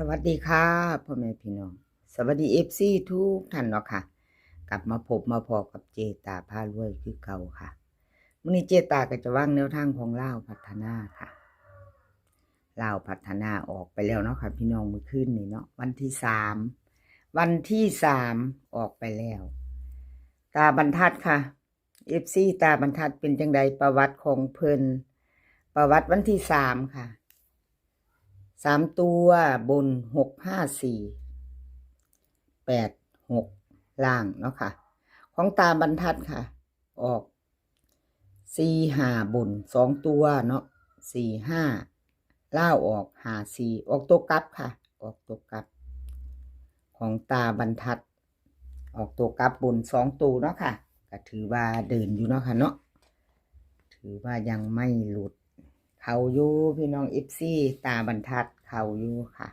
สวัสดีค่ะพ่อแม่พี่น้องสวัสดีFCทุกท่านเนาะค่ะกลับมาพบมาพอกับเจตาพารวยคือเก่าค่ะมื้อนี้เจตาก็จะวางแนวทางของลาวพัฒนาค่ะลาวพัฒนาออกไปแล้วเนาะค่ะพี่น้องเมื่อคืนนี้เนาะวันที่สามออกไปแล้วตาบรรทัดค่ะ FC ตาบรรทัดเป็นจังใดประวัติของเพิ่นประวัติวันที่สามค่ะ3 ตัวบน65486ล่างเนาะค่ะของตาบรรทัดค่ะออก45บน2 ตัวเนาะ45ล่าวออก54ออกตัวกลับค่ะออกตัวกลับของตาบรรทัดออกตัวกลับบน2 ตัวเนาะค่ะก็ถือว่าเดินอยู่เนาะค่ะเนาะถือว่ายังไม่หลุดเขาอยู่พี่น้องFCตาบรรทัดเขาอยู่ค่ะ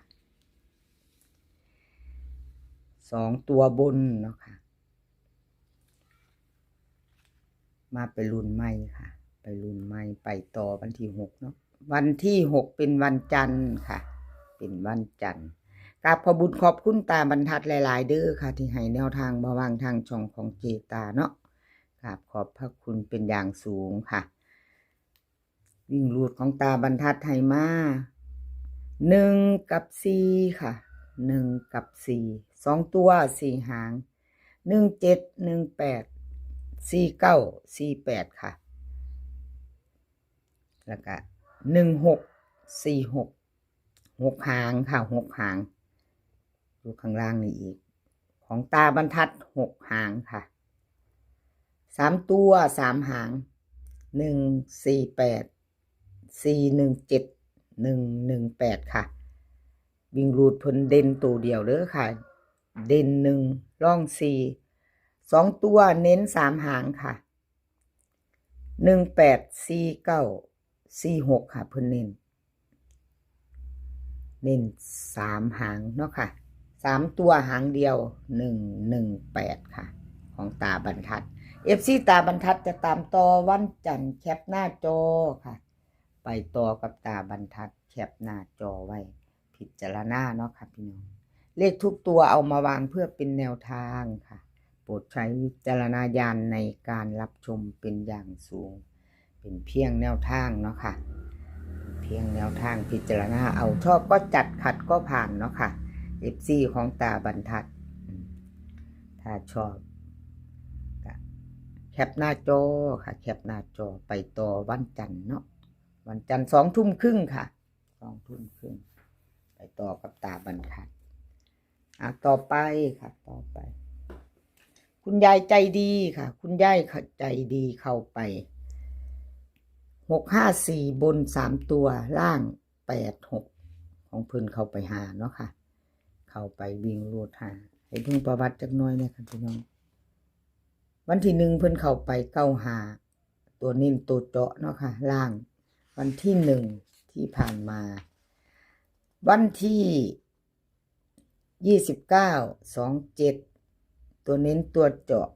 2 ตัวบนเนาะค่ะมาไปรุ่นใหม่ค่ะไปรุ่นใหม่ไปต่อวันที่6เนาะวันที่6เป็นวันจันทร์ค่ะเป็นวันจันทร์กราบขอบุญขอบคุณตาบรรทัดหลายๆเด้อค่ะที่ให้แนวทางมาวางทางช่องของเจตาเนาะกราบขอบพระคุณเป็นอย่างสูงค่ะวิ่งรูดของตาบรรทัดให้มา1 กับ 4ค่ะ1 กับ 4 2 ตัว4 หาง17 18 49 48ค่ะแล้วก็16 46 6 หางค่ะ6 หางดูข้างล่างนี่อีกของตาบรรทัด6 หางค่ะ3 ตัว3 หาง148 417 118ค่ะวิ่งรูดเพิ่นเด่นตัวเดียวเด้อค่ะเด่น1ร่อง4 2 ตัวเน้น3 หางค่ะ18 49 46ค่ะเพิ่นเน้น3 หางเนาะค่ะ3 ตัวหางเดียว118ค่ะของตาบรรทัด FC ตาบรรทัดจะตามต่อวันจันทร์แคปหน้าจอค่ะไปต่อกับตาบรรทัดแคปหน้าจอไว้พิจารณาเนาะค่ะพี่น้องเลขทุกตัวเอามาวางเพื่อเป็นแนวทางค่ะโปรดใช้วิจารณญาณในการรับชมเป็นอย่างสูงเป็นเพียงแนวทางเนาะค่ะเพียงแนวทางพิจารณาเอาชอบก็จัดขัดก็ผ่านเนาะค่ะ FC ของตาบรรทัดถ้าชอบแคปหน้าจอค่ะแคปหน้าจอไปต่อวันจันทร์เนาะวันจันทร์2 ทุ่มครึ่งค่ะ2 ทุ่มครึ่งไปต่อกับตาบรรทัดต่อไปค่ะต่อไปคุณยายใจดีค่ะคุณยายใจดีเข้าไป654บน3 ตัวล่าง86ของเพิ่นเข้าไปหาเนาะค่ะเข้าไปวิ่งรูดหาให้เพิ่งประวัติจักหน่อยนะคะพี่น้องวันที่1เพิ่นเข้าไป95ตัวนิ่มตัวเจาะเนาะค่ะล่างวันที่1ที่ผ่านมาวันที่29 27ตัวเน้นตัวเจาะ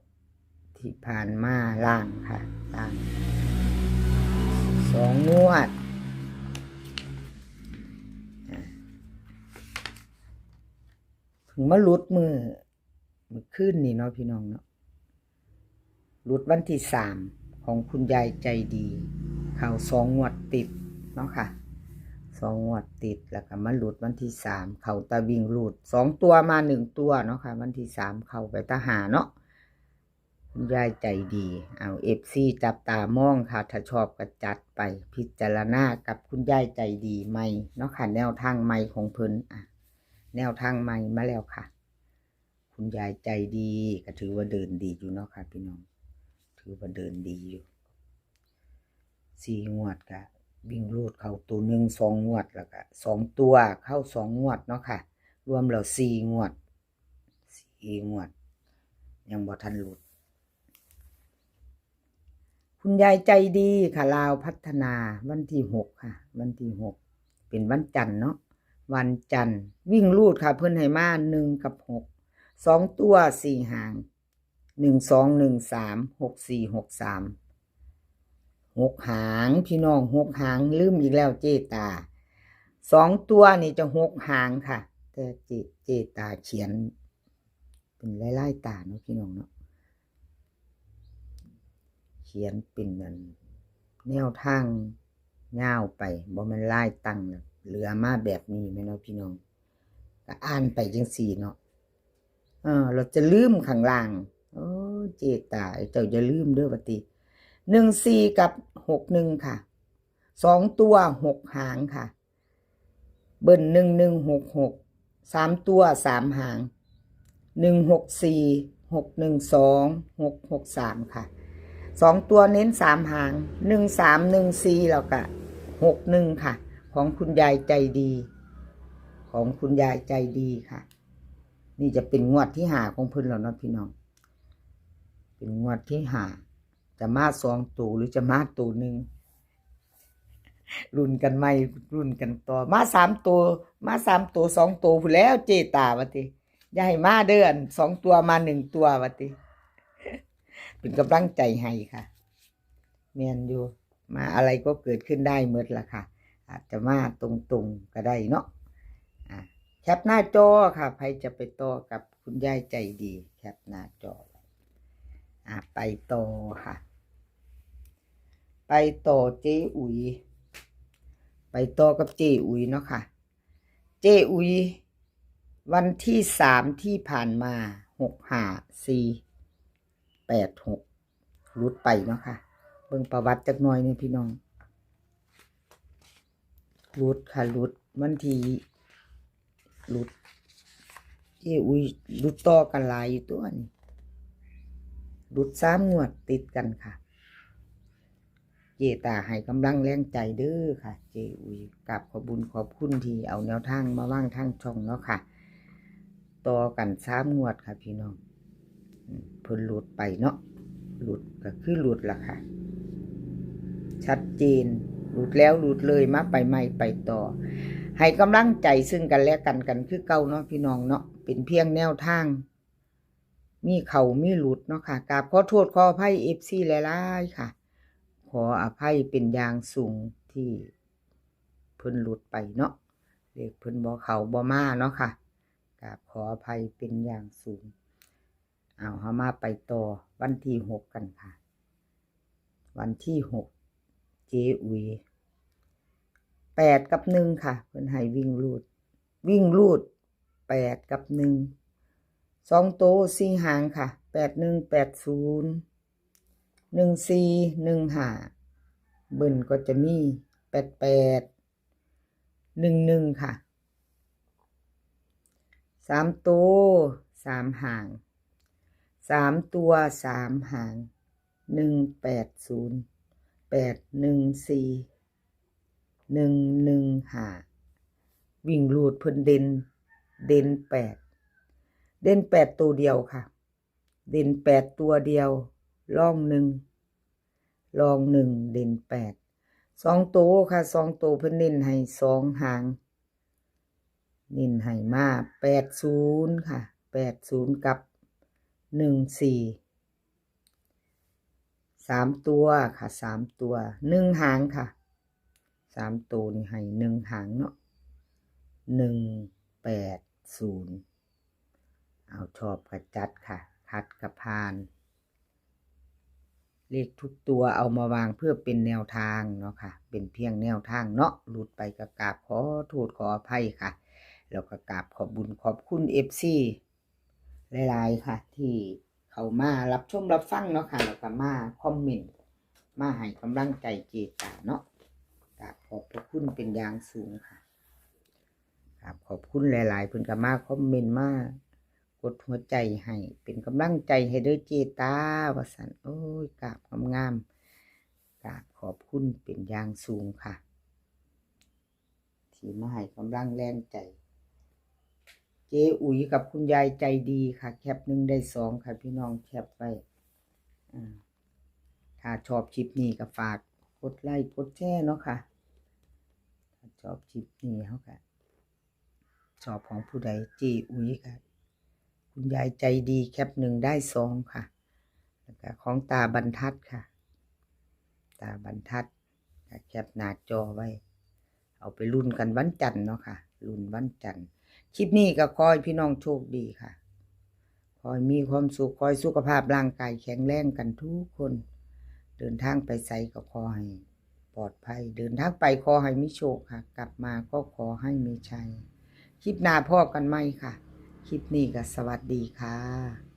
ที่ผ่านมาล่างค่ะล่าง2 งวดถึงมาหลุดมือขึ้นนี่เนาะพี่น้องเนาะหลุดวันที่3ของคุณยายใจดีเข้า2 งวดติดเนาะค่ะ2 งวดติดแล้วก็มาหลุดวันที่3เข้าตาวิ่งหลุด2 ตัวมา1 ตัวเนาะค่ะวันที่3เข้าไปตาหาเนาะคุณยายใจดีเอา FC จับตามองค่ะถ้าชอบก็จัดไปพิจารณากับคุณยายใจดีใหม่เนาะค่ะแนวทางใหม่ของเพิ่นแนวทางใหม่มาแล้วค่ะคุณยายใจดีก็ถือว่าเดินดีอยู่เนาะค่ะพี่น้องถือว่าเดินดีอยู่4 งวดก็วิ่งรูดเข้าตัว1 2 งวดแล้วก็2 ตัวเข้า2 งวดเนาะค่ะรวมแล้ว4 งวดยังบ่ทันหลุดคุณยายใจดีค่ะลาวพัฒนาวันที่6ค่ะวันที่6เป็นวันจันทร์เนาะวันจันทร์วิ่งรูดค่ะเพิ่นให้มา1 กับ 6 2 ตัว4 หาง1 2 1 3 6 4 6 3 6 หางพี่น้อง6 หางลืมอีกแล้วเจตา2 ตัวนี่จะ6 หางค่ะ แต่เจตาเขียนเป็นลายๆตาเนาะพี่น้องเนาะเขียนเป็นนั่นแนวทางยาวไปบ่แม่นลายตั้งนะเหลือมาแบบนี้แม่นเนาะพี่น้องก็อ่านไปจังซี่เนาะเราจะลืมข้างล่างโอ้เจตาเจ้าอย่าลืมเด้อบัดนี้14กับ61ค่ะ2ตัว6หางค่ะเบิ้ล1166 3ตัว3หาง164 612 663ค่ะ2ตัวเน้น3หาง1314แล้วก็61ค่ะของคุณยายใจดีของคุณยายใจดีค่ะนี่จะเป็นงวดที่5ของเพิ่นแล้วเนาะพี่น้องเป็นงวดที่5จะมา2ตัวหรือจะมาตัวหนึ่งรุ่นกันใหม่รุ่นกันต่อมา3ตัวมา3ตัว2ตัวพู้นแล้วเจตาว่าติอย่าให้มาเด้อ2ตัวมา1ตัวว่าติเป็นกำลังใจให้ค่ะแม่นอยู่มาอะไรก็เกิดขึ้นได้หมดล่ะค่ะอาจจะมาตรงๆก็ได้เนาะแคปหน้าจอค่ะใครจะไปต่อกับคุณยายใจดีแคปหน้าจอไปต่อค่ะไปต่อเจ๊อุ๋ยไปต่อกับเจ๊อุ๋ยเนาะค่ะเจ๊อุ๋ยวันที่3ที่ผ่านมา65486รุดไปเนาะค่ะเบิ่งประวัติจักหน่อยนี่พี่น้องรุดค่ะรุดวันที่รุดเจ๊อุ๋ยรุดต่อกันหลายอยู่ตัวนี่รุด3งวดติดกันค่ะเจตาให้กำลังแรงใจเด้อค่ะเจอุ๋ยกับขอบคุญขอบคุณที่เอาแนวทางมาว่างทางช่องเนาะค่ะต่อกัน3งวดค่ะพี่น้องเพิ่นหลุดไปเนาะหลุดก็คือหลุดล่ะค่ะชัดเจนหลุดแล้วหลุดเลยมาไปใหม่ไปต่อให้กำลังใจซึ่งกันและกันคือเก่าเนาะพี่น้องเนาะเป็นเพียงแนวทางมีเขามีหลุดเนาะค่ะกราบขอโทษขออภัย FC หลายๆค่ะขออภัยเป็นอย่างสูงที่เพิ่นหลุดไปเนาะเลขเพิ่นบ่เข้าบ่มาเนาะค่ะกราบขออภัยเป็นอย่างสูงเฮามาไปต่อวันที่6กันค่ะวันที่6เจ๊อุ๋ย8กับ1ค่ะเพิ่นให้วิ่งรูด8กับ1 2โต4หางค่ะ8180 1415เบิ่นก็จะมี88 11ค่ะ3ตัว3หาง3ตัว3หาง180 814 115วิ่งรูดเพิ่นเด่น8ตัวเดียวค่ะเด่น8ตัวเดียวล่อง1เด่น8 2ตัวค่ะ2ตัวเพิ่นเน้นให้2หางเน้นให้มา80ค่ะ80กับ14 3ตัวค่ะ3ตัว1หางค่ะ3ตัวนี่ให้1หางเนาะ180เอาชอบกระจัดค่ะคัดกระพานเลขทุกตัวเอามาวางเพื่อเป็นแนวทางเนาะค่ะเป็นเพียงแนวทางเนาะหลุดไปก็กราบขอโทษขออภัยค่ะแล้วก็กราบขอบบุญขอบคุณ FC หลายๆค่ะที่เขามารับชมรับฟังเนาะค่ะแล้วก็มาคอมเมนต์มาให้กำลังใจเจตาเนาะกราบขอบพระคุณเป็นอย่างสูงค่ะกราบขอบคุณหลายๆเพิ่นก็มาคอมเมนต์มากดหัวใจให้เป็นกำลังใจให้เด้อเจตาว่าซั่นโอ้ยกราบงามๆกราบขอบคุณเป็นอย่างสูงค่ะที่มาให้กำลังแรงใจเจ๊อุ๋ยกับคุณยายใจดีค่ะแคป1ได้2ค่ะพี่น้องแคปไว้ถ้าชอบคลิปนี้ก็ฝากกดไลค์กดแชร์เนาะค่ะถ้าชอบคลิปนี้เฮาก็ชอบของผู้ใดเจ๊อุ๋ยค่ะคุณยายใจดีแคป1ได้2ค่ะแล้วก็ของตาบรรทัดค่ะตาบรรทัดแคปหน้าจอไว้เอาไปลุ้นกันวันจันทร์เนาะค่ะลุ้นวันจันทร์ คลิปนี้ก็ขอให้พี่น้องโชคดีค่ะขอให้มีความสุขขอให้สุขภาพร่างกายแข็งแรงกันทุกคนเดินทางไปไสก็ขอให้ปลอดภัยเดินทางไปขอให้มีโชคค่ะกลับมาก็ขอให้มีชัยคลิปหน้าพบกันใหม่ค่ะคลิปนี้ก็สวัสดีค่ะ